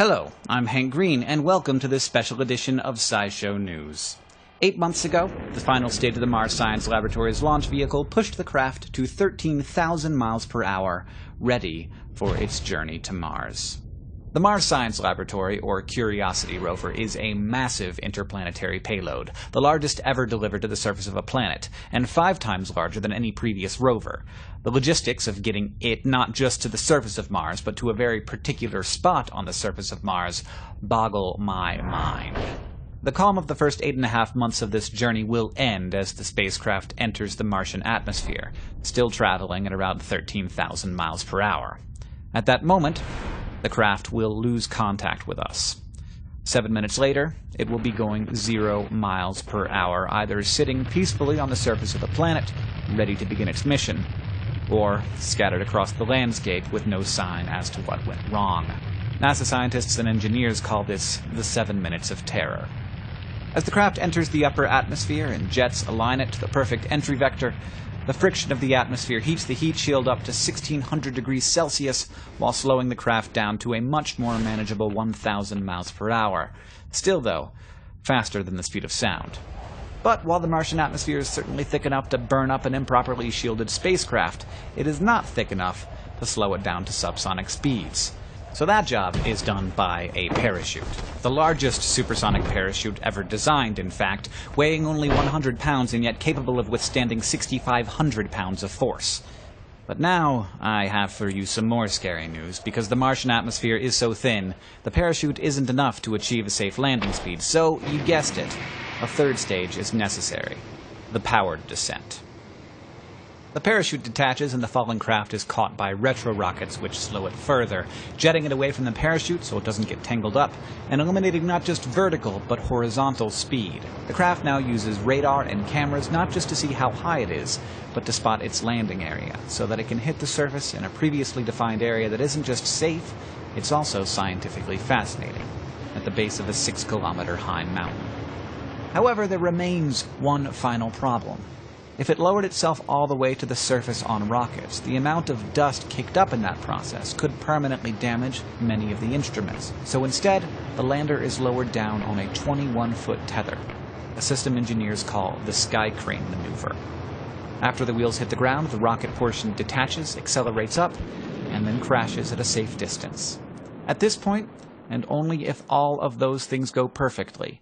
Hello, I'm Hank Green, and welcome to this special edition of SciShow News. 8 months ago, the final stage of the Mars Science Laboratory's launch vehicle pushed the craft to 13,000 miles per hour, ready for its journey to Mars. The Mars Science Laboratory, or Curiosity rover, is a massive interplanetary payload, the largest ever delivered to the surface of a planet, and 5 times larger than any previous rover. The logistics of getting it not just to the surface of Mars, but to a very particular spot on the surface of Mars, boggle my mind. The calm of the first 8.5 months of this journey will end as the spacecraft enters the Martian atmosphere, still traveling at around 13,000 miles per hour. At that moment, the craft will lose contact with us. 7 minutes later, it will be going 0 miles per hour, either sitting peacefully on the surface of the planet, ready to begin its mission, or scattered across the landscape with no sign as to what went wrong. NASA scientists and engineers call this the 7 minutes of terror. As the craft enters the upper atmosphere and jets align it to the perfect entry vector, the friction of the atmosphere heats the heat shield up to 1,600 degrees Celsius while slowing the craft down to a much more manageable 1,000 miles per hour. Still, though, faster than the speed of sound. But while the Martian atmosphere is certainly thick enough to burn up an improperly shielded spacecraft, it is not thick enough to slow it down to subsonic speeds. So that job is done by a parachute. The largest supersonic parachute ever designed, in fact, weighing only 100 pounds and yet capable of withstanding 6,500 pounds of force. But now I have for you some more scary news, because the Martian atmosphere is so thin, the parachute isn't enough to achieve a safe landing speed, so you guessed it, a third stage is necessary: the powered descent. The parachute detaches and the falling craft is caught by retro-rockets which slow it further, jetting it away from the parachute so it doesn't get tangled up, and eliminating not just vertical but horizontal speed. The craft now uses radar and cameras not just to see how high it is, but to spot its landing area, so that it can hit the surface in a previously defined area that isn't just safe, it's also scientifically fascinating, at the base of a 6-kilometer high mountain. However, there remains one final problem. If it lowered itself all the way to the surface on rockets, the amount of dust kicked up in that process could permanently damage many of the instruments. So instead, the lander is lowered down on a 21-foot tether, a system engineers call the sky crane maneuver. After the wheels hit the ground, the rocket portion detaches, accelerates up, and then crashes at a safe distance. At this point, and only if all of those things go perfectly,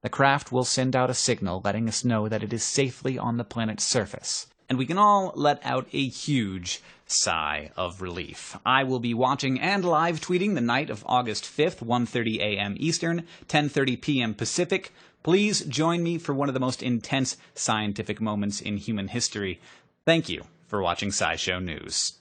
the craft will send out a signal letting us know that it is safely on the planet's surface. And we can all let out a huge sigh of relief. I will be watching and live tweeting the night of August 5th, 1:30 a.m. Eastern, 10:30 p.m. Pacific. Please join me for one of the most intense scientific moments in human history. Thank you for watching SciShow News.